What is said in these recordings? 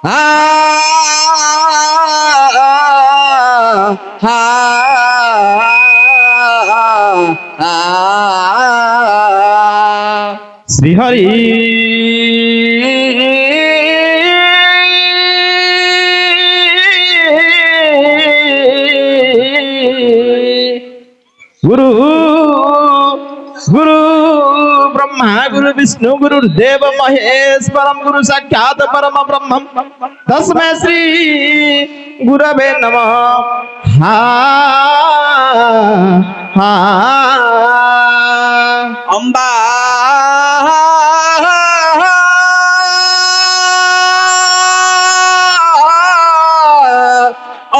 হা হা শ্রীহরি गुरु गुरु ब्रह्मा गुरु विष्णु गुरुदेव महेश्वरम गुरु साक्षात परम ब्रह्म तस्मै श्री गुरवे नमः। हा हा अम्बा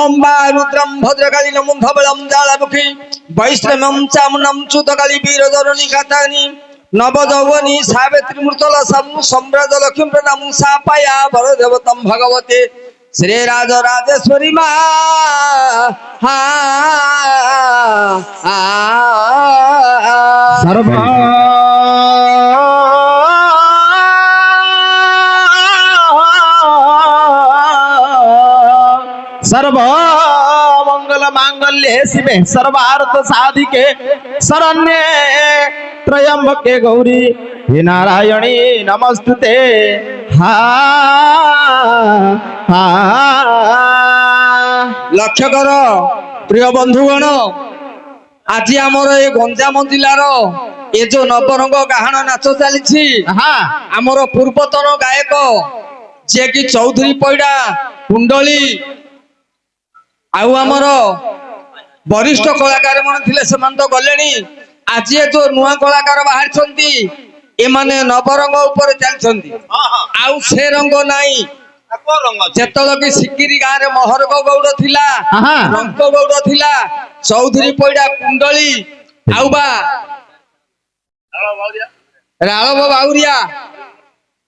अम्बा रुद्रम भद्रकाली नमो धवलम जालमुखी वैष्णवम चामुनम चूतकाली वीरधरणी खातानी नवदौवनी सावित्री मृतल समु सम्राज लक्ष्मी प्रणाम सापाया वरदेवतम भगवते श्री राज राजेश्वरी मा हा सर्व सर्व मंगल मांगल्ये शिवे सर्वार्थ साधिके शरण्ये त्र्यंबके गौरी हे नारायणी नमस्तुते। हा हा लक्ष्य कर प्रिय बंधुगण आज आमर ए गंजाम जिलार ये जो नवरंग गाहन नाच चली आमर पूर्वतन गायक जे कि चौधरी पैडा कुंडली आउ आमर वरिष्ठ कलाकार मन थिले समान तो गलेनी आज ये जो नुआ कलाकार बाहर एमाने नवरंग ऊपर चलछंती आउ से रंग नाही जेतल कि सिकिरी गाँव रे महरग गौड़ थिला रंग गौड़ थिला चौधरी पैडा कुंडली आउ बा राळव बाउरिया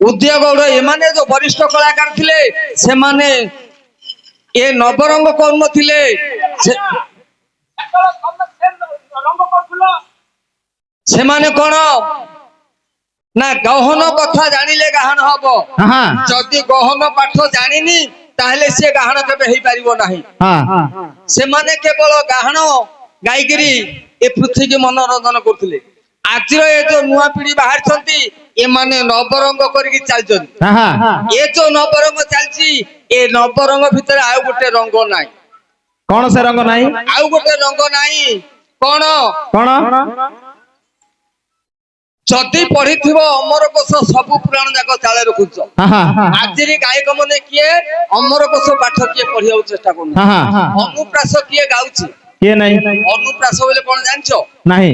उदय गौड़ एमाने जो वरिष्ठ कलाकार थिले से माने ए नवरंग कर्म थिले से माने कोन ना गहन कथा जानिले गाहन हबो जदि गहन पाठ जानिनी ताहले से गाहन केबे हेई परिबो नाही से माने केवल गाहन गाईगिरी ए पृथ्वी के मनोरंजन करथिले आज ये जो नुआ पीढ़ी बाहर छंती ए माने नवरंग करके चलछन ए जो नवरंग चलची ए नवरंग भीतर आउ गोटे रंग नाही कौन से रंग नाही आउ गोटे रंग नाही कोन कौन जदि पढ़िथिबो अमर कोश सब पुराण जाक चाले रखुछ आज गायक मने किए अमर कोश पाठ किए पढ़िया चेष्टा करू अनुप्रास किए गाउछि किए नहीं अनुप्रास बोले कोन जानछो नहीं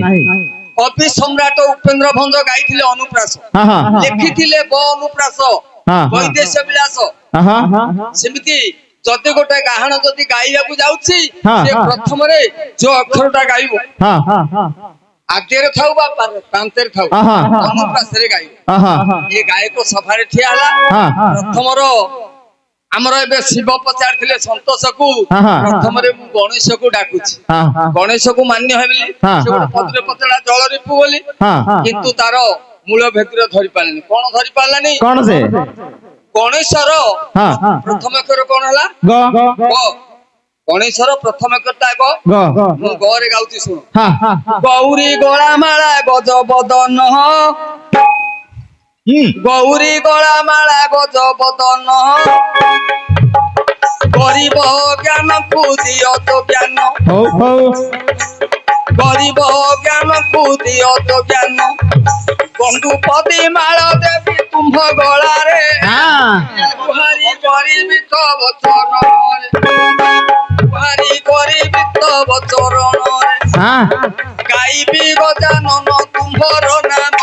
कवि सम्राट उपेंद्र भंज गाइथिले अनुप्रास लिखिथिले ब अनुप्रास वैदेश विलास सेमिति जदि गोटे गाहन जदि गाइबा को जाउछि से प्रथम रे जो अक्षरटा गाइबो आगे थाऊ बा प्रांतेर थाऊ अनुप्रास रे गाइबो ये गायक सफारे ठिया हला प्रथम रो हमर एबे शिव पचार थिले संतोष को प्रथम रे मु गणेश को डाकुछि गणेश को मान्य हेबली से गोटे पत्र पतला जल रिपु बोली किंतु तार मूल भेतिर धरि पालनी कोन धरि पालानी कौन से गणेश रो प्रथम अक्षर कोन हला ग गणेश रो प्रथम अक्षरटा ग मु ग रे गाउछि सुन गौरी गोला माला गज बदन गौरी गोला माला गज बदन गरीब ज्ञान को दियो तो ज्ञान गरीब ज्ञान को दियो तो ज्ञान बंधुपति माल देवी तुम्भ गला रे गुहारी गरीबी तब चरण गुहारी गरीबी तब चरण गाइबी गजानन तुम्भर नाम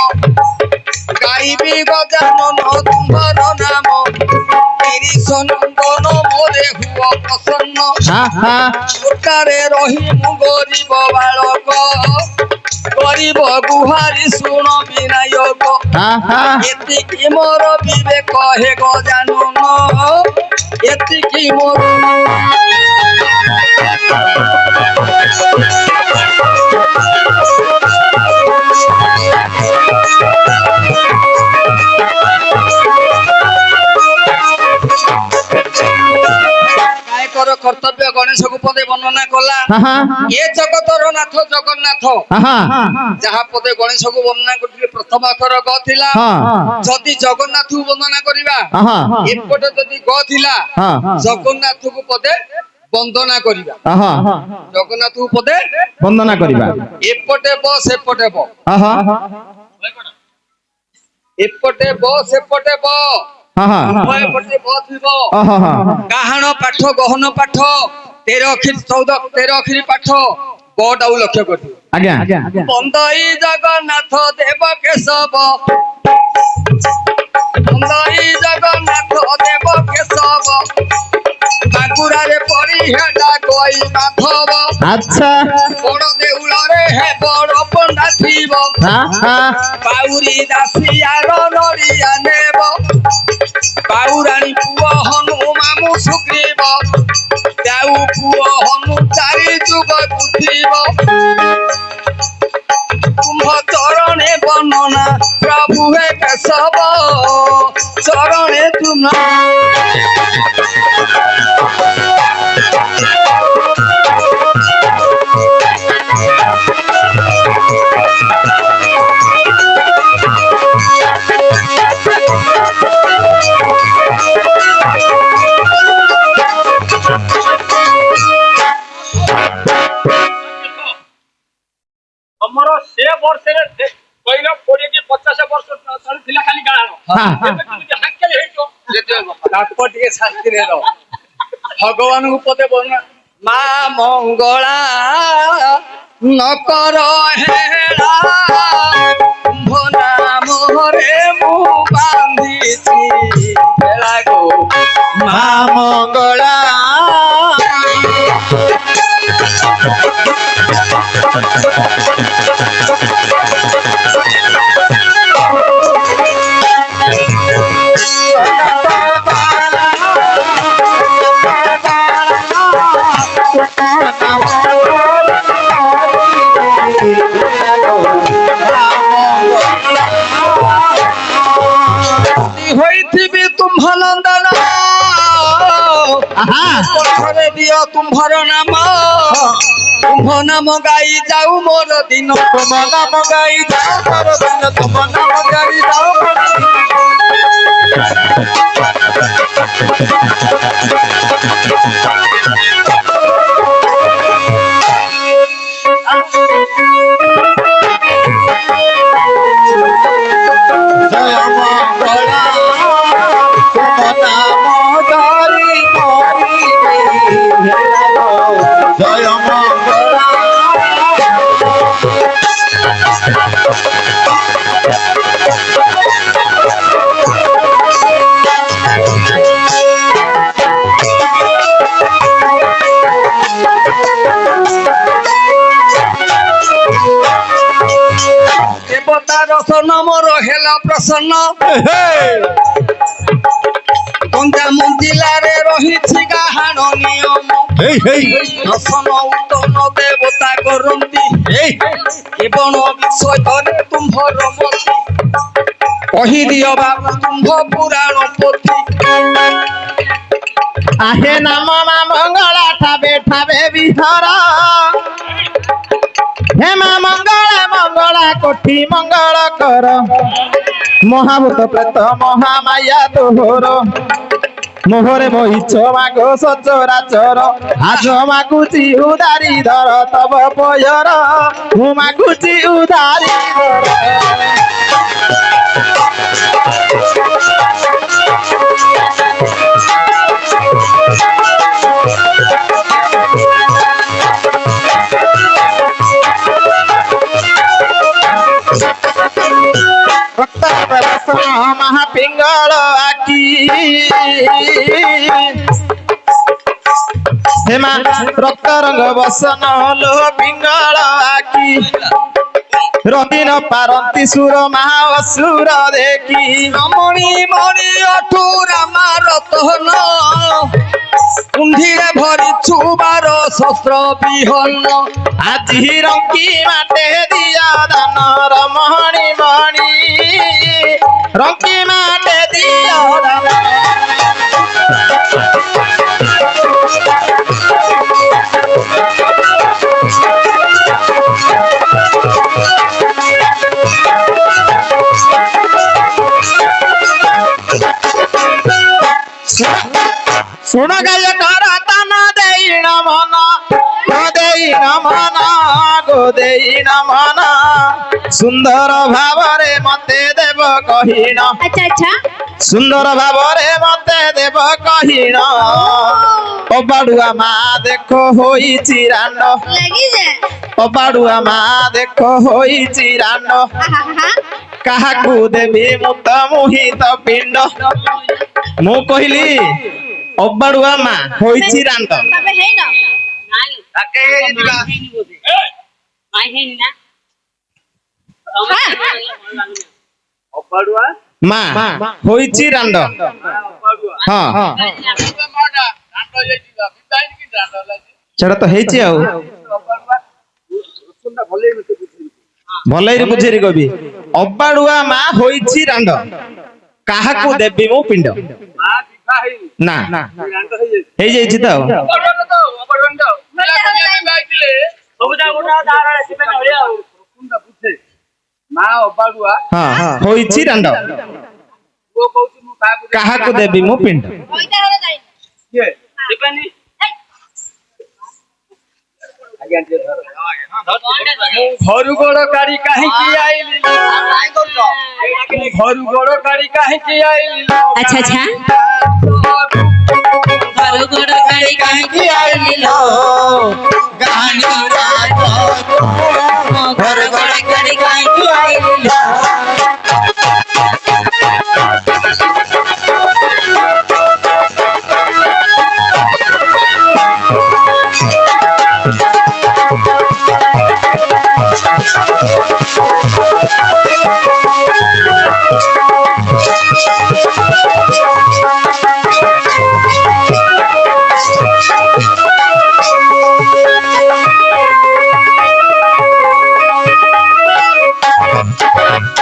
गाइबी गजानन तुम्भर नाम गिरीश नंदन मोरे हुआ प्रसन्न छोटारे रही मु गरीब बालक गरीब गुहारी शुण विनायक एतिकी मोर विवेक हे गजानन एतिकी मोर ତାଙ୍କର କର୍ତ୍ତବ୍ୟ ଗଣେଶକୁ ପଦେ ବର୍ଣ୍ଣନା କଲା। ଏ ଜଗତର ନାଥ ଜଗନ୍ନାଥ ଯାହା ପଦେ ଗଣେଶକୁ ବର୍ଣ୍ଣନା କରିଥିଲେ ପ୍ରଥମ ଅକ୍ଷର ଗ ଥିଲା। ଯଦି ଜଗନ୍ନାଥକୁ ବର୍ଣ୍ଣନା କରିବା ଏପଟେ ଯଦି ଗ ଥିଲା ଜଗନ୍ନାଥକୁ ପଦେ ବନ୍ଦନା କରିବା। ଜଗନ୍ନାଥକୁ ପଦେ ବନ୍ଦନା କରିବା। ଏପଟେ ବ ସେପଟେ ବ, ଏପଟେ ବ ସେପଟେ ବ, ଉଭୟ ପଟେ ବ ଥିବ। ଗାହାଣ ପାଠ ଗହନ ପାଠ 13 ଅକ୍ଷରୀ 13 ଅକ୍ଷରୀ ପାଠ ବ ଟାକୁ ଲକ୍ଷ୍ୟ କରିଥିବ। ଆଜ୍ଞା ବନ୍ଦଇ ଜଗନ୍ନାଥ ଦେବ କେଶବ, ବନ୍ଦଇ ଜଗନ୍ନାଥ ଦେବ କେଶବ, ବାଗୁରାରେ ପରି ହେଟା କଇ ମାଧବ। ଆଚ୍ଛା ବଡ ଦେଉଳରେ ହେ ବଡ ପଣ୍ଡା ଥିବ, ବାଉରୀ ଦାସିଆର ନଡ଼ିଆ ନେବ, ବାଉରାଣୀ ପୁଅ ହନୁ ମାମୁ ସୁଗ୍ରୀବ, ଯାଉ ପୁଅ ହନୁ ଚାରି ଯୁଗ ବୁଦ୍ଧିବ। ତୁମ୍ଭ ଚରଣେ ବର୍ଣ୍ଣନା ପ୍ରଭୁ ହେ କେଶବ, ଚରଣେ ତୁମ ଆମର ସେ ବର୍ଷରେ କହିଲ 20 କି 50 ବର୍ଷ ତଳେ ଥିଲା ଖାଲି ଗାଁ। ଏବେ କେମିତି ହାକେଲ ହେଇଯିବ ତାପ ଟିକେ ଶାସ୍ତିରେ ରହ। ଭଗବାନଙ୍କୁ ପଦେ ବର୍ଣ୍ଣନା ମା ମଙ୍ଗଳା ନକର ହେଳା, ତୁମ୍ଭ ନାମରେ ମୁଁ ବାନ୍ଧିଛି ଭେଳା ଗୋ ମା ମଙ୍ଗଳା। ହୋଇଥିବି ତୁମ୍ଭ ନନ୍ଦନ, ପଥରେ ଦିଅ ତୁମ୍ଭର ନାମ, ତୁମ୍ଭ ନାମ ଗାଇ ଯାଉ ମୋର ଦିନ, ତୁମ ନାମ ଗାଇ ଯାଉ ମୋର ଦିନ, ତୁମ ନାମ ଗାଇ ଯାଉ ମୋର ଦିନ। ଜୟ ମଙ୍ଗଳା ତୁମ ନାମ ଧରି କରିବେ ଜୟ ମଙ୍ଗଳା। ଦେବତାର ସନମର ହେଲା ପ୍ରସନ୍ନ, ଗଞ୍ଜାମ ଜିଲ୍ଲାରେ ରହିଛି ଗାହାଣ ନିୟମ। ଦର୍ଶନ ଉତ୍ତନ ଦେବତା କରନ୍ତି, କେବଳ ବିଷୟରେ ତୁମ୍ଭର ମତି, କହିଦିଅ ବାବୁ ତୁମ୍ଭ ପୁରାଣ ପୋଥି। ଆହେ ନାମ ମା ମଙ୍ଗଳା ଠାବେ ଠାବେ ବିହର, ହେ ମା ମଙ୍ଗଳା ମଙ୍ଗଳା କୋଠି ମଙ୍ଗଳ କର, ମହାଭୂତ ପ୍ରେତ ମହାମାୟା ତୋହର, ମୋହରେ ବହିଛ ମାଗ ସଚରାଚର, ଆଜ ମାଗୁଛି ଉଦାରି ଧର ତବ ପୟର, ମୁଁ ମାଗୁଛି ଉଦାରି ଧର। ମହାପିଙ୍ଗଳ ଆଖି ହେମା ରକ୍ତ ରଙ୍ଗ ବସନ ଲୋ ପିଙ୍ଗଳ ଆଖି, ରଦିନ ପାରନ୍ତି ସୁର ମହା ଅସୁର ଦେଖି, ମଣି ମଣି ଅଠୁରା ମାରତନ, କୁଣ୍ଢିରେ ଭରିଛୁ ବାର ଶସ୍ତ୍ର ବିହନ, ଆଜି ରଙ୍କି ମାଟେ ଦିଅ ଦାନ ରମଣି ମଣି, ରଙ୍କି ମାଟେ ଦିଅ ଦାନ। ଶୁଣ ଗାୟକର ତାନ ଦେଇଣ ମନ ଦେଇଣ ମନ ଦେଇଣ ମନ ସୁନ୍ଦର ଭାବରେ ମତେ ଦେବ କହିଣ अच्छा अच्छा ସୁନ୍ଦର ଭାବରେ ମତେ ଦେବ କହିଣ ଅବାଡୁଆ ମା ଦେଖ ହୋଇଛି ରାଣ୍ଡ लगी जे ଅବାଡୁଆ ମା ଦେଖ ହୋଇଛି ରାଣ୍ଡ आहा କାହାକୁ ଦେବି ମୁଁ ତ ମୋହିତ ପିଣ୍ଡ ମୁଁ କହିଲି ଅବାଡୁଆ ମା ହୋଇଛି ରାଣ୍ଡ तबे है ना ତାକେ ହେଇଯିବା। हां ଅବାଡୁଆ ମା ହୋଇଛି ରାଣ୍ଡ ହଁ ସେଟା ତ ହେଇଛି ଆଉ ଭଲରେ ବୁଝେରି କବି ଅବାଡୁଆ ମା ହୋଇଛି ରାଣ୍ଡ କାହାକୁ ଦେବି ମୁଁ ପିଣ୍ଡ ନା ହେଇଯାଇଛି ତ ଆଉ ମା ଅବାଡୁଆ ହଁ ହୋଇଛି ରାଣ୍ଡ ପୁଅ କହୁଛି ମୁଁ କାହାକୁ ଦେବି ମୁଁ ପିଣ୍ଡ होइता हो जाई କିଏ ଦେବେନି ଆଜ୍ଞା ଟିକେ ଧର ମୁଁ ଘରୁ ଗୋଡ଼ କାଢି କାହିଁକି ଆଇଲି ମୁଁ ଘରୁ ଗୋଡ଼ କାଢି କାହିଁକି ଆଇଲି अच्छा अच्छा घरो गोड़ गाड़ी କାହିଁକି ଆଇଲି ଲୋ ଗାହାଣୀ ରାଜ घर गोड़ गाड़ी କାହିଁକି ଆଇଲି ଲୋ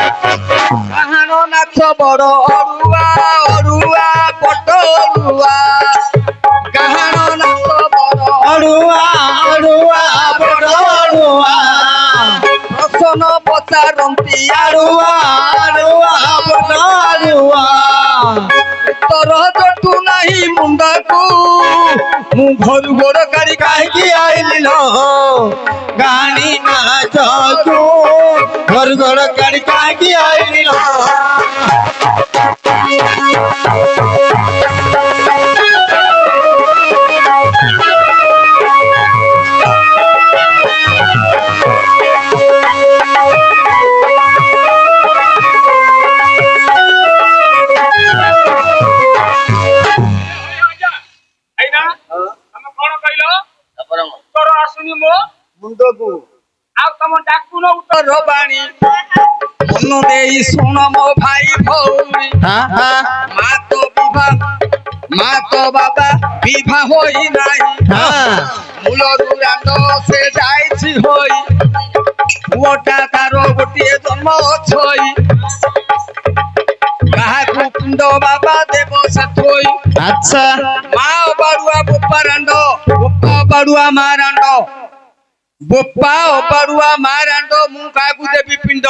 କାହାଣ ନାଚ ବଡ଼ ଅରୁଆ ଅରୁଆ ବଟ ଅରୁଆ କାହାଣ ନାଚ ବଡ଼ ଅଡୁଆ ଅଡୁଆ ବଡ ଅଡୁଆ ପ୍ରସନ୍ନ ପଚାରନ୍ତି ଅଡୁଆ ଅଡୁଆ ବଡ ଅଡୁଆ ତୋର ଜଟୁ ନାହିଁ ମୁଣ୍ଡକୁ ମୁଁ ଘରୁ ଗୋଡ଼ କାଢି କାହିଁକି ଆଇଲି ଲୋ ଗାହାଣୀ ନାଚକୁ ଘର ଘର ଗାଡି କାହିଁକି ଆଇଲି ଲୋ ଏଇନା ତମେ କଣ କହିଲ ଉତ୍ତର ଆସୁନି ମୋ ମୁଣ୍ଡକୁ ଆଉ ତମ ଡାକୁନ ଉତ୍ତର ତୋର ବାଣୀ ମନ ଦେଇ ଶୁଣ ମୋ ଭାଇ ଭଉଣୀ ମା ତ ବାବା ବିବାହ ହୋଇ ନାହିଁ ମୂଳରୁ ରାଣ୍ଡ ସେ ଯାଇଛି ହୋଇ ପୁଅଟା ତାର ଗୋଟିଏ ଜନ୍ମ ଛଇ କାହାକୁ ପିଣ୍ଡ ବାବା ଦେବ ସେ ଥୋଇ ଆଚ୍ଛା ମା ଅବାଡୁଆ ବୋପା ରାଣ୍ଡ ବୋପା ଅବାଡୁଆ ମା ରାଣ୍ଡ ବୋପା ଅବାଡୁଆ ମା ରାଣ୍ଡ ମୁଁ କାହାକୁ ଦେବି ପିଣ୍ଡ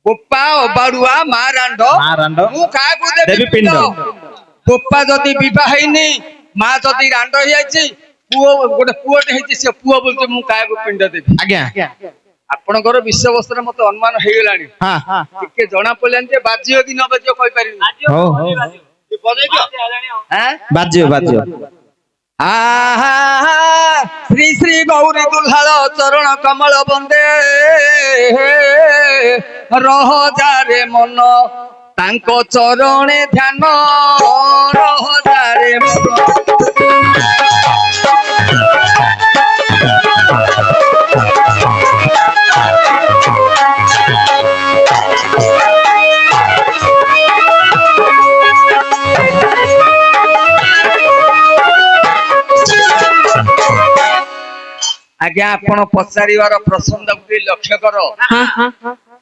ବୋପା ଅବାଡୁଆ ମା ରାଣ୍ଡ ମୁଁ କାହାକୁ ଦେବି ପିଣ୍ଡ ବୋପା ଯଦି ବିବାହ ହେଇନି ମା ଯଦି ରାଣ୍ଡ ହେଇଯାଇଛି ପୁଅ ଗୋଟେ ପୁଅଟେ ହେଇଛି ସେ ପୁଅ ବୋଲୁଛି ମୁଁ କାହାକୁ ପିଣ୍ଡ ଦେବି ଆଜ୍ଞା ଆପଣଙ୍କର ବିଷୟବସ୍ତୁରେ ମତେ ଅନୁମାନ ହେଇଗଲାଣି ଟିକେ ଜଣା ପଡିଲାନି ଯେ ବାଜିବ କି ନ ବାଜିବ କହିପାରିବି ହଉ ବାଜିବ ବାଜିବ ଆହା ଶ୍ରୀ ଶ୍ରୀ ଗୌରୀ ଦୁଲ୍ହାଳ ଚରଣ କମଳ ବନ୍ଦେ ରହଜାରେ ମନ ତାଙ୍କ ଚରଣେ ଧ୍ୟାନ ରହଜାରେ ମନ ଆଜ୍ଞା ଆପଣ ପଚାରିବାର ପ୍ରସଙ୍ଗକୁ ଟିକେ ଲକ୍ଷ୍ୟ କର हां हां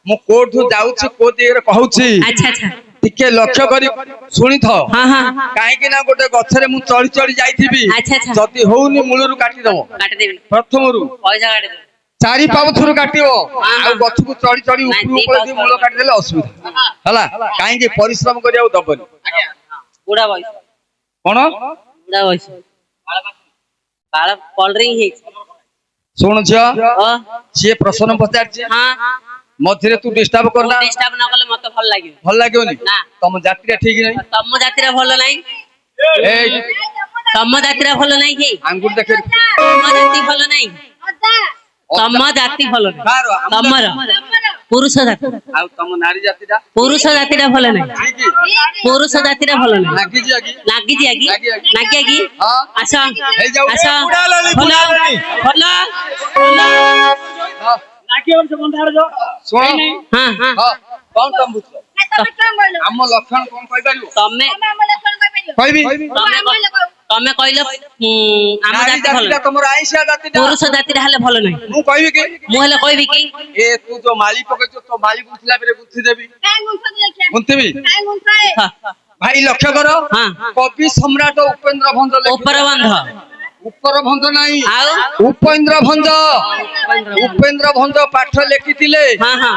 ମୁଁ କୋଉଠୁ ଯାଉଛି କୋଉ ଦିଗରେ କହୁଛି अच्छा अच्छा ଟିକେ ଲକ୍ଷ୍ୟ କରି ଶୁଣିଥ हां हां କାହିଁକି ନା ଗୋଟେ ଗଛରେ ମୁଁ ଚଢି ଚଢି ଯାଇଥିବି ଆଚ୍ଛା, ଆଚ୍ଛା। ଯଦି ହଉନି ମୂଳରୁ କାଟିଦବ काट देबे ପ୍ରଥମରୁ पैसा काट दे ଚାରି ପାଉଥରୁ କାଟିବ ହଁ। ଆଉ ଗଛକୁ ଚଢି ଚଢି ନାଇଁ, ଉପରକୁ ଦି ପଳେଇ ପାଉଛ ମୂଳ କାଟିଦେଲେ ଅସୁବିଧା ହେଲା କାହିଁକି ପରିଶ୍ରମ କରିବାକୁ ଦବନି बुढ़ा भाई କଣ ବୁଢା ବୟସ ବାଳ କଲରିଂ ହେଇଛି ଶୁଣୁ ଝିଅ ଓ ସିଏ ପ୍ରଶ୍ନ ପଚାରିଛି ହଁ ମଝିରେ ତୁ ଡିଷ୍ଟର୍ବ କରନା ଡିଷ୍ଟର୍ବ ନ କଲେ ମତେ ଭଲ ଲାଗିବ ଭଲ ଲାଗିବନି ନା। ତମ ଜାତିଟା ଠିକ ନାହିଁ ତମ ଜାତିର ଭଲ ନାହିଁ ଏଇ ତମ ଜାତିର ଭଲ ନାହିଁ କି ଆଙ୍ଗୁଠି ଦେଖେ ତମ ଜାତି ଭଲ ନାହିଁ ତମ ଜାତି ଭଲ ନାହିଁ କାହାର? ଆମ ତମର ପୁରୁଷ ଜାତି ଆଉ ତମ ନାରୀ ଜାତିଟା ପୁରୁଷ ଜାତିଟା ଭଲ ନାହିଁ ଠିକ ପୁରୁଷ ଜାତିଟା ଭଲ ନାହିଁ ଲାଗିଛି ଆଗି ଲାଗିଛି ଆଗି ଲାଗି ଆଗି ହଁ। ଆସ ହେଇଯାଉ। ଆସ ଏ, ବୁଢା ଲଲି, ଭଲ ବୁଢା ଲଲି। ଭଲ ହଁ, ଲାଗିବ ସେ ବନ୍ଧାର ଯୋ ଶୁଣ ହଁ ହଁ ହଁ କଣ ତମ ବୁଝ ଆମ ଲକ୍ଷଣ କଣ କହିପାରିବ ତମେ କହିବି ତମେ କହିଲ ଆମ ନାରୀ ଜାତି ଭଲ ଜାତିଟା ତମର ଆଇଁଷିଆ ଜାତିଟା ପୁରୁଷ ଜାତିଟା ହେଲେ ଭଲ ନାହିଁ ମୁଁ କହିବି କି ମୁଁ ହେଲେ କହିବି କି ଏ ତୁ ଯୋଉ ମାଳି ପକେଇଛୁ ତୋ ମାଳି ଗୁନ୍ଥିଲା ପରେ ଗୁନ୍ଥି ଦେବି ଗୁନ୍ଥିବି ହଁ, ଭାଇ ଲକ୍ଷ୍ୟ କର ହଁ। କବି ସମ୍ରାଟ ଉପେନ୍ଦ୍ର ଭଞ୍ଜ ଉପର ବନ୍ଧ ଉପର ଭଞ୍ଜ ନାହିଁ ଆଉ ଉପେନ୍ଦ୍ର ଭଞ୍ଜ ଉପେନ୍ଦ୍ର ଭଞ୍ଜ ପାଠ ଲେଖିଥିଲେ ହଁ ହଁ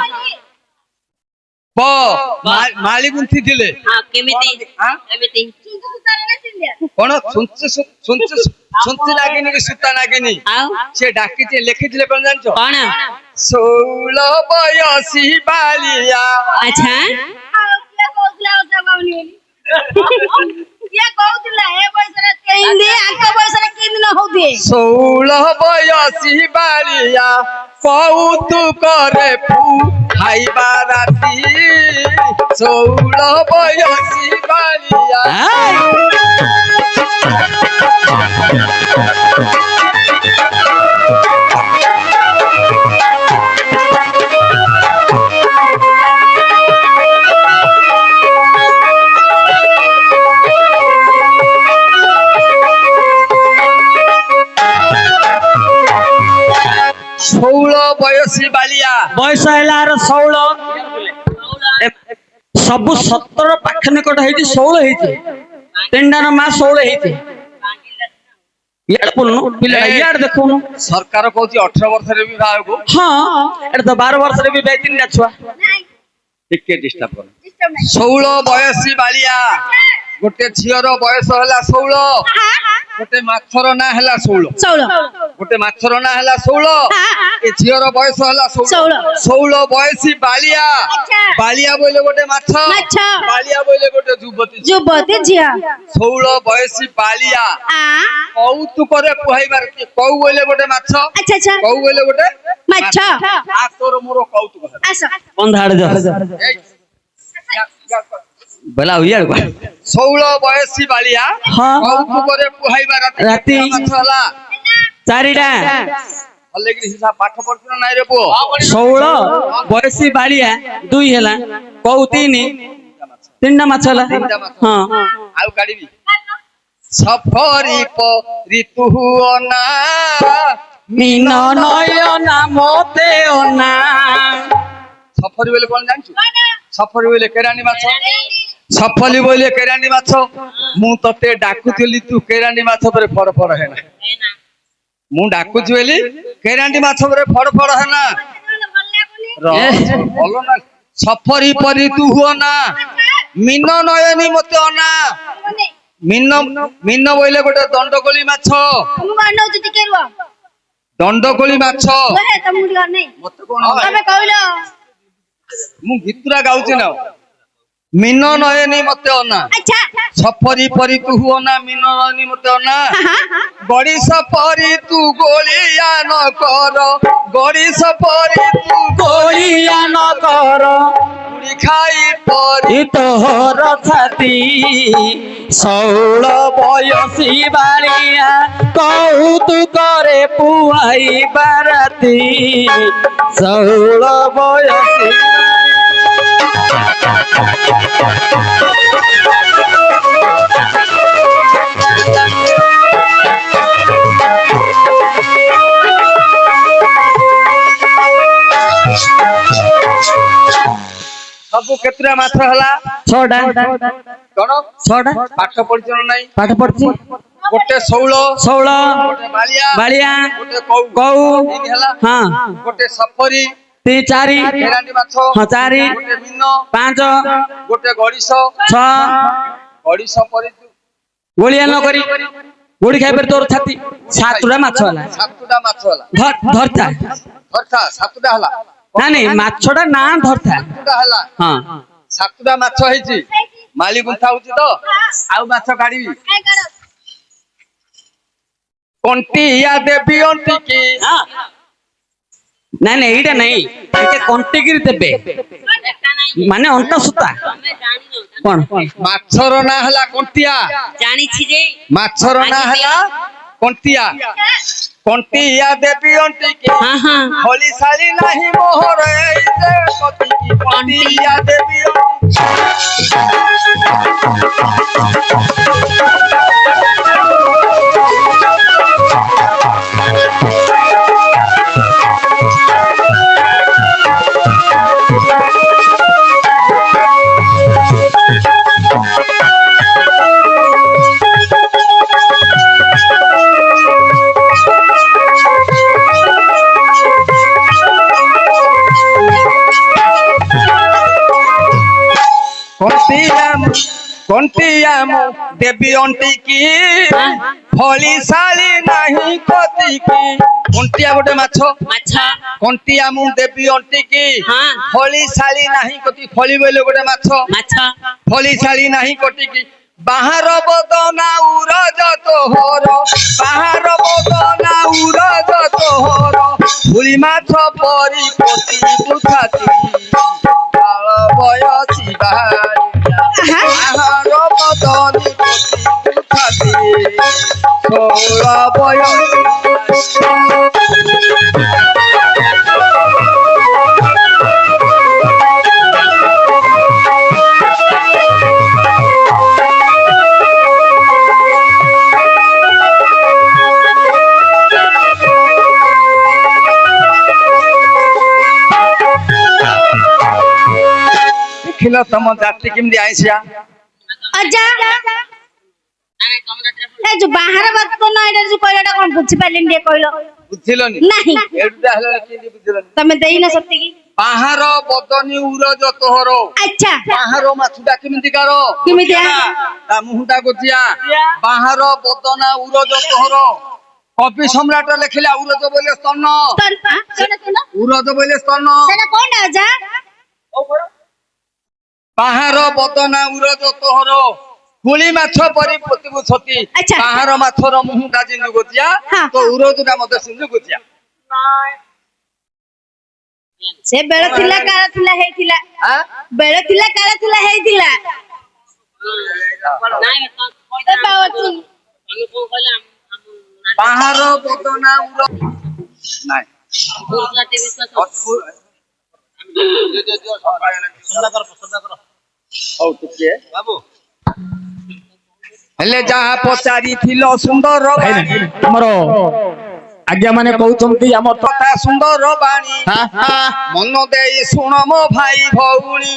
ମାଳି ଗୁନ୍ଥିଥିଲେ ହଁ କେମିତି ଆଁ? କେମିତି କଣ ସୁଞ୍ଚି ନାଗିନି କି ସୂତା ନାଗିନି ଆଉ ସେ ଡାକିଛି ଲେଖିଥିଲେ କଣ ଜାଣିଛ କଣ 16 ବୟସୀ ବାଲିଆ ଆଚ୍ଛା ଷୋଳ ବୟସୀ ବାଳିଆ କଉତୁକରେ ଖାଇବା ରାତି 16 ବୟସୀ ବାଳିଆ ଷୋଳ ବୟସୀ ବାଳିଆ ବୟସ ହେଲା 16 ସବୁ 17 ପାଖ ନିକଟ ହେଇଛି 16 ହେଇଛି ତିନିଟାର ମା 16 ହେଇଛି ଇଆଡେ ବୋଲୁନୁ ପିଲାଟା ଇଆଡେ ଦେଖୁନୁ ସରକାର କହୁଛି 18 ବର୍ଷରେ ବି ବାହାକୁ ହଁ ଏଟା ତ 12 ବର୍ଷରେ ବି ବାଇ ତିନିଟା ଛୁଆ ଟିକେ ଡିଷ୍ଟର୍ବ କର 16 ବୟସୀ ବାଳିଆ ଗୋଟେ ଝିଅର ବୟସ ହେଲା 16 ଗୋଟେ ମାଛର ନାଁ ହେଲା 16 ଗୋଟେ ମାଛର ନାଁ ହେଲା 16 ଏ ଝିଅର ବୟସ ହେଲା 16 ବୟସୀ ବାଳିଆ ବାଳିଆ ବୋଇଲେ ଗୋଟେ ମାଛ ବାଳିଆ ବୋଇଲେ ଗୋଟେ ଯୁବତୀ ଝିଅ 16 ବୟସୀ ବାଳିଆ କୌତୁକରେ କୁହାଇବାର କଉ ବୋଇଲେ ଗୋଟେ ମାଛ କଉ ବୋଇଲେ ଗୋଟେ ମାଛ ଆ ତୋର ମୋର କୌତୁକ ହେଲା। ଆସ ବନ୍ଧା ଆଡେ ଯା ଏଇ, ବେଲା ଇଆଡେ କୁଆ 16 ବୟସୀ ବାଳିଆ ହଁ। କୌତୁକରେ କୁହାଇବା ରାତି ରାତି। ମାଛ ହେଲା ଚାରିଟା ଭଲକିରି ହିସାବ ପାଠ ପଢୁଛୁ ନା ନାଇଁ ରେ ପୁଅ 16 ବୟସୀ ବାଳିଆ 2 ହେଲା କଉ 3 ତିନିଟା ମାଛ ହେଲା ତିନିଟା ମାଛ ହଁ ଆଉ କାଢିବି ସଫରି ଋତୁ ଅନା ମିନ ନୟନା ମତେ ଅନା ସଫରି ବୋଇଲେ କଣ ଜାଣିଛୁ ସଫରି ବୋଇଲେ କେରାଣ୍ଡି ମାଛ ସଫଲି ବୋଇଲେ କେରାଣ୍ଡି ମାଛ ମୁଁ ତତେ ଡାକୁଥିଲି ତୁ କେରାଣ୍ଡି ମାଛ ପରେ ଫଡ ଫଡ ହେନା ମୁଁ ଡାକୁଛି ବୋଲି କେରାଣ୍ଡି ମାଛ ପରେ ଫଡ ଫଡ ହେନା ଭଲ ନା ସଫରି ପରି ତୁ ହୁଅ ନା ମିନ ନୟନୀ ମତେ ଅନା ମିନ ବୋଇଲେ ଗୋଟେ ଦଣ୍ଡକୋଳି ମାଛ ଦଣ୍ଡକୋଳି ମାଛ ମତେ କଣ ମୁଁ ଗୀତରା ଗାଉଛି ନା ମିନ ନୟନୀ ମତେ ଅନା ସଫରି ପରି ତୁ ହୁଅ ନା ମିନ ନୟନୀ ମତେ ଅନା ଗଡ଼ିଶ ପରି ତୁ ଗୋଳିଆ ନ କର ଗଡ଼ିଶ ପରି ତୁ ଗୋଳିଆ ନ କର ଗୁଳି ଖାଇ ପରି ତୋହର ଛାତି 16 ବୟସୀ ବାଳିଆ କୌତୁକରେ ପୁଆଇ ବାରାତି 16 ବୟସୀ ସବୁ କେତେଟା ମାଛ ହେଲା 6ଟା କଣ 6ଟା ପାଠ ପଢିଛ ନା ନାଇଁ ପାଠ ପଢିଛି ଗୋଟେ 16 16 ଗୋଟେ ବାଳିଆ ବାଳିଆ ଗୋଟେ କଉ କଉ ତିନି ହେଲା ହଁ ଗୋଟେ ସଫରି 4 କେରାଣ୍ଡି ମାଛ ହଁ 4 ଗୋଟେ ମିନ 5 ଗୋଟେ ଗଡ଼ିଶ 6 ଗଡ଼ିଶ ପରି ତୁ ଗୋଳିଆ ନ କରି ଗୋଳି ଖାଇପାରେ ତୋର ଛାତି ସାତଟା ମାଛ ହେଲା ସାତଟା ମାଛ ହେଲା ଧରତା ଧରଥା ସାତଟା ହେଲା ନା ନାଇଁ ମାଛଟା ନା ଧରତା ସାତଟା ହେଲା ହଁ ସାତଟା ମାଛ ହେଇଛି ମାଳି ଗୁନ୍ଥା ହଉଛି ତ ଆଉ ମାଛ କାଢିବି କଣ୍ଟିଆ ଦେବି ଅଣ୍ଟିକି ନାଇଁ ନାଇଁ ଏଇଟା ନାଇଁ ଟିକେ କଣ୍ଟିକିରି ଦେବେ ମାନେ ଅଣ୍ଟା ସୂତା କଣ ମାଛର ନାଁ ହେଲା କଣ୍ଟିଆ ଜାଣିଛି ଯେ ମାଛର ନାଁ ହେଲା କଣ୍ଟିଆ କଣ୍ଟିଆ ଦେବି ଅଣ୍ଟିକି ହଁ ହଁ ହଳି ଶାଳି ନାହିଁ ମୋହର ଏଇ ଯେ କତିକି କଣ୍ଟିଆ ଦେବି କଣ୍ଟିଆ ମୁଁ ଦେବି ଅଣ୍ଟିକି ହଳି ଶାଳି ନାହିଁ କତିକି କଣ୍ଟିଆ ଗୋଟେ ମାଛ ମାଛ କଣ୍ଟିଆ ମୁଁ ଦେବି ଅଣ୍ଟିକି ହଁ ଫଳି ଶାଳି ନାହିଁ କତି ଫଳି ବୋଇଲେ ଗୋଟେ ମାଛ ମାଛ ଫଳି ଶାଳି ନାହିଁ କଟିକି ବାହାର ବଦନା ଉରଜ ତୋହର ବାହାର ବଦନା ଉରଜ ତୋହର ଫୁଳି ମାଛ ପରି ପତି ବୁଝାତି କାଳ ବୟସୀ ବାହାର ବଦନି ପତି ବୁଝାତି ଷୋଳ ବୟସୀ ଦେଖିଲ ତମ ଜାତି କେମିତି ଆଇସିଆ ଅଜା ଏ ଯୋଉ ବାହାର ବାତନ ଏଇଟା ଯୋଉ କହିଲଟା କଣ ବୁଝିପାରିଲିନି ଟିକେ କହିଲ ବୁଝିଲନି ନାହିଁ ଏଇଟା ହେଲାଣି କେମିତି ବୁଝିଲନି ତମେ ଦେଇନ ସତିକି ବାହାର ବଦନି ଉରଜ ତୋହର ଆଚ୍ଛା ବାହାର ମାଛଟା କେମିତିକାର କେମିତିଆ? ତା ମୁହଁଟା ଗୋଚିଆ ବାହାର ବଦନା ଉରଜ ତୋହର କବି ସମ୍ରାଟ ଲେଖିଲା ଉରଜ ବୋଇଲେ ସ୍ତନ ଉରଜ ବୋଇଲେ ସ୍ତନ ସେଟା କୋଉଟା ଅଜା ବାହାର ବଦନା ଉରଜ ତୋହର କୁଳି ମାଛ ପରି ପ୍ରତିବୁ ଛତି ଆଚ୍ଛା। ବାହାର ମାଛର ମୁହଁଟା ଯେମିତି ଗୋଚିଆ ହଁ। ତ ଉରଜଟା ମଧ୍ୟ ସେମିତି ଗୋଚିଆ ସେ ବେଳ ଥିଲା କାଳ ଥିଲା ହେଇଥିଲା ଆଁ? ବେଳ ଥିଲା କାଳ ଥିଲା ହେଇଥିଲା ଏବେ ଅଛି। ବାହାର ବଦନା ଉର ନାଇଁ ହଉ ଟିକେ ହେଲେ ଯାହା ପଚାରିଥିଲ ସୁନ୍ଦର ଆମର ଆଜ୍ଞା ମାନେ କହୁଛନ୍ତି ଆମର କଥା ସୁନ୍ଦର ବାଣୀ ମନ ଦେଇ ଶୁଣ ମୋ ଭାଇ ଭଉଣୀ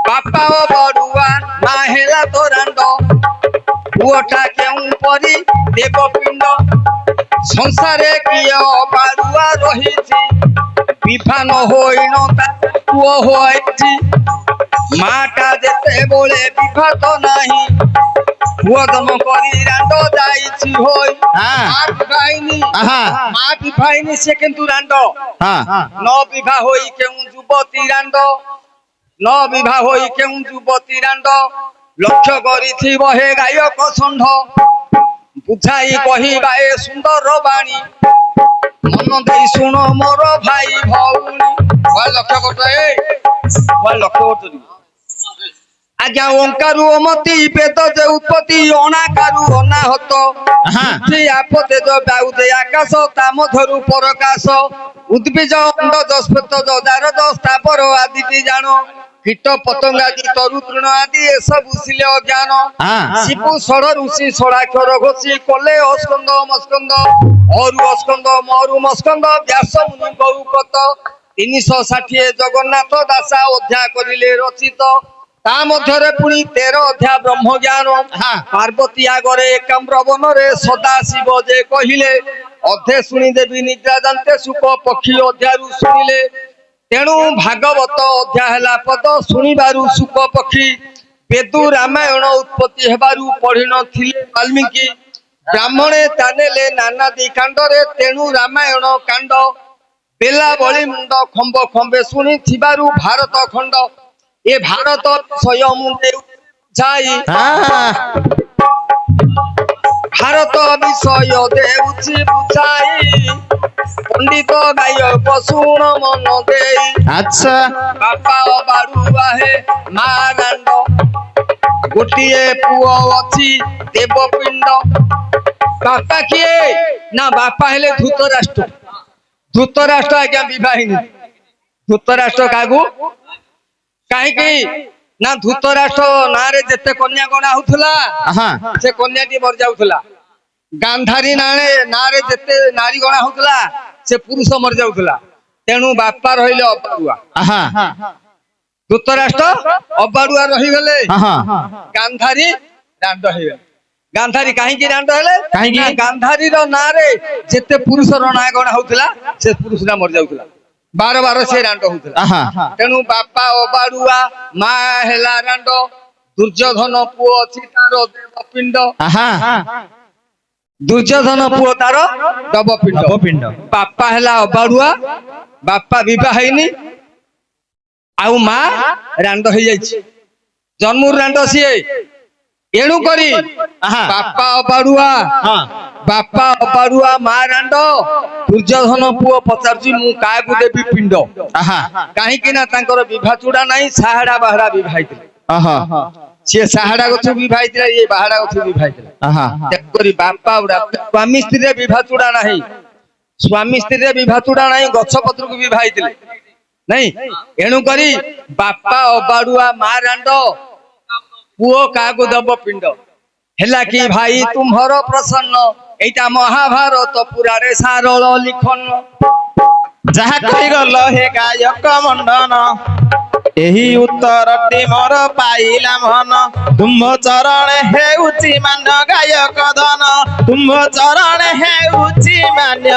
ବାପା ଓ ବଡୁଆ ମା ହେଲା ତୋରାଣ୍ଡ ପୁଅଟା କେଉଁ ପରି ଦେବ ପିଣ୍ଡ ସଂସାରେ କିଏ ଅବାରୁଆ ରହିଛି ବିଭାନ ହୋଇନ ତା ପୁଅ ହୋଇଛି ମାଟା ଯେତେବେଳେ ବିଭାତ ନାହିଁ ପୁଅ ଦମ କରି ରାଣ୍ଡ ଯାଇଛି ହୋଇ ମା ବିଭାଇନି ମା ବିଭାଇନି ସେ କିନ୍ତୁ ରାଣ୍ଡ ନ ବିଭା ହୋଇ କେଉଁ ଯୁବତୀ ରାଣ୍ଡ ନ ବିଭା ହୋଇ କେଉଁ ଯୁବତୀ ରାଣ୍ଡ ଲକ୍ଷ୍ୟ କରିଥିବ ହେ ଗାୟକ ଷଣ୍ଢ ବୁଝାଇ କହିବା ଏ ସୁନ୍ଦର ବାଣୀ ମନ ଦେଇ ଶୁଣ ମୋର ଭାଇ ଭଉଣୀ ଲକ୍ଷ୍ୟ କରୁଛ ଲକ୍ଷ୍ୟ କରୁଛନ୍ତି ଆଜ୍ଞା ଓଙ୍କାରୁ ଅମତି ବେଦ ଯେ ଉତ୍ପତ୍ତି ଅଣାକାରୁ ଅନାହତ ଆପଦେ ବାଉଦେ ଆକାଶ ତା ମଧ୍ୟରୁ ପରକାଶ ଉଦ୍ଭିଜ ଅଣ୍ଡ ସ୍ଥାପର ଆଦିଟି ଜାଣ କୀଟ ପତଙ୍ଗାଦି ତରୁ ତୃଣ ଆଦି ଏସବୁ ଥିଲେ ଅଜ୍ଞାନ ଶିବୁ ଷଡ଼ ଋଷି ଷଡ଼ାକ୍ଷର ଘୋଷି କଲେ ଅସ୍କନ୍ଦ ମସ୍କନ୍ଦ ଅରୁ ଅସ୍କନ୍ଦ ମରୁ ମସ୍କନ୍ଦ ବ୍ୟାସ ମୁନି ବହୁପତ 360 ଜଗନ୍ନାଥ ଦାସା ଅଧ୍ୟା କରିଲେ ରଚିତ ତା ମଧ୍ୟରେ ପୁଣି 13 ଅଧ୍ୟାୟ ବ୍ରହ୍ମ ଜ୍ଞାନ ପାର୍ବତୀ ଆଗରେ ଏକାମ୍ର ବନରେ ସଦା ଶିବ ଯେ କହିଲେ ଅଧେ ଶୁଣି ଦେବି ନିଦ୍ରା ଜାନ୍ତେ ସୁଖ ପକ୍ଷୀ ଅଧ୍ୟାୟରୁ ଶୁଣିଲେ ତେଣୁ ଭାଗବତ ଅଧ୍ୟାୟ ହେଲା ପଦ ଶୁଣିବାରୁ ସୁଖ ପକ୍ଷୀ ବେଦୁ ରାମାୟଣ ଉତ୍ପତ୍ତି ହେବାରୁ ପଢିନଥିଲେ ବାଲ୍ମୀକି ବ୍ରାହ୍ମଣେ ତାନେଲେ ନାନାଦି କାଣ୍ଡରେ ତେଣୁ ରାମାୟଣ କାଣ୍ଡ ବେଲା ବଳି ମୁଣ୍ଡ ଖମ୍ବ ଖମ୍ବେ ଶୁଣିଥିବାରୁ ଭାରତ ଖଣ୍ଡ ଏ ଭାରତ ବିଷୟ ମୁଁ ବୁଝାଇ ଭାରତ ବିଷୟ ଦେଉଛି ବୁଝାଇ ପଣ୍ଡିତ ଗାୟକ ଶୁଣ ମନ ଦେଇ ଆଚ୍ଛା ବାପା ବାଡୁଆ ହେ ମା ରାଣ୍ଡ ଗୋଟିଏ ପୁଅ ଅଛି ଦେବପିଣ୍ଡ ବାପା କିଏ ନା ବାପା ହେଲେ ଧୂତରାଷ୍ଟ୍ର ଧୂତରାଷ୍ଟ୍ର ଆଜ୍ଞା ବିବାହିନୀ ଧୂତରାଷ୍ଟ୍ର କାହାକୁ କାହିଁକି ନା ଧୂତରାଷ୍ଟ୍ର ନାଁରେ ଯେତେ କନ୍ୟା ଗଣା ହଉଥିଲା ସେ କନ୍ୟାଟି ମରିଯାଉଥିଲା ଗାନ୍ଧାରୀ ନାଁରେ ଯେତେ ନାରୀ ଗଣା ହଉଥିଲା ସେ ପୁରୁଷ ମରିଯାଉଥିଲା ତେଣୁ ବାପା ରହିଲେ ଅବାଡୁଆ ଧୂତରାଷ୍ଟ୍ର ଅବାଡୁଆ ରହିଗଲେ ଗାନ୍ଧାରୀ ରାଣ୍ଡ ହେଇଗଲେ ଗାନ୍ଧାରୀ କାହିଁକି ରାଣ୍ଡ ହେଲେ କାହିଁକି? ନା ଗାନ୍ଧାରୀର ନାଁରେ ଯେତେ ପୁରୁଷର ନାଁ ଗଣା ହଉଥିଲା ସେ ପୁରୁଷଟା ମରିଯାଉଥିଲା ବାର ବାର ସେ ରାଣ୍ଡ ହଉଥିଲା ତେଣୁ ବାପା ଅବାଡୁଆ ମା ହେଲା ରାଣ୍ଡ ଦୁର୍ଯ୍ୟୋଧନ ପୁଅ ଅଛି ତାର ଦେବପିଣ୍ଡ ଦୁର୍ଯ୍ୟୋଧନ ପୁଅ ତାର ଦେବପିଣ୍ଡ ବାପା ହେଲା ଅବାଡୁଆ ବାପା ବିବାହ ହେଇନି ଆଉ ମା ରାଣ୍ଡ ହେଇଯାଇଛି ଜନ୍ମରୁ ରାଣ୍ଡ ସିଏ ଏଣୁ କରି ବାପା ଅବାଡୁଆ ମା ରାଣ୍ଡ ଦୁର୍ଯ୍ୟୋଧନ ପୁଅ ପଚାରୁଛି ମୁଁ କାହାକୁ ଦେବି ପିଣ୍ଡ କାହିଁକି ନା ତାଙ୍କର ବିଭା ଚୁଡା ନାହିଁ ସାହାଡା ବାହାଡା ବିଭା ହେଇଥିଲେ ସିଏ ସାହାଡା ଗଛ ବିଭା ହେଇଥିଲା ଇଏ ବାହାଡା ଗଛ ବିଭା ହେଇଥିଲା ତେଣୁକରି ବାପା ସ୍ୱାମୀ ସ୍ତ୍ରୀରେ ବିଭା ଚୁଡା ନାହିଁ ସ୍ୱାମୀ ସ୍ତ୍ରୀରେ ବିଭା ଚୁଡା ନାହିଁ ଗଛ ପତ୍ରକୁ ବିଭା ହେଇଥିଲେ ନାଇଁ ଏଣୁ କରି ବାପା ଅବାଡୁଆ ମା ରାଣ୍ଡ ପୁଅ କାହାକୁ ଦବ ପିଣ୍ଡ ହେଲା କି ଭାଇ ତୁମ୍ଭର ପ୍ରସନ୍ନ ଏଇଟା ମହାଭାରତ ପୁରାରେ ସାରଳ ଲିଖନ ଯାହା କହିଗଲ ହେ ଗାୟକ ମଣ୍ଡନ ଏହି ଉତ୍ତରଟି ମୋର ପାଇଲା ମନ ତୁମ୍ଭ ଚରଣ ହେଉଛି ମାନ୍ୟ ଗାୟକ ଧନ ତୁମ୍ଭ ଚରଣ ହେଉଛି ମାନ୍ୟ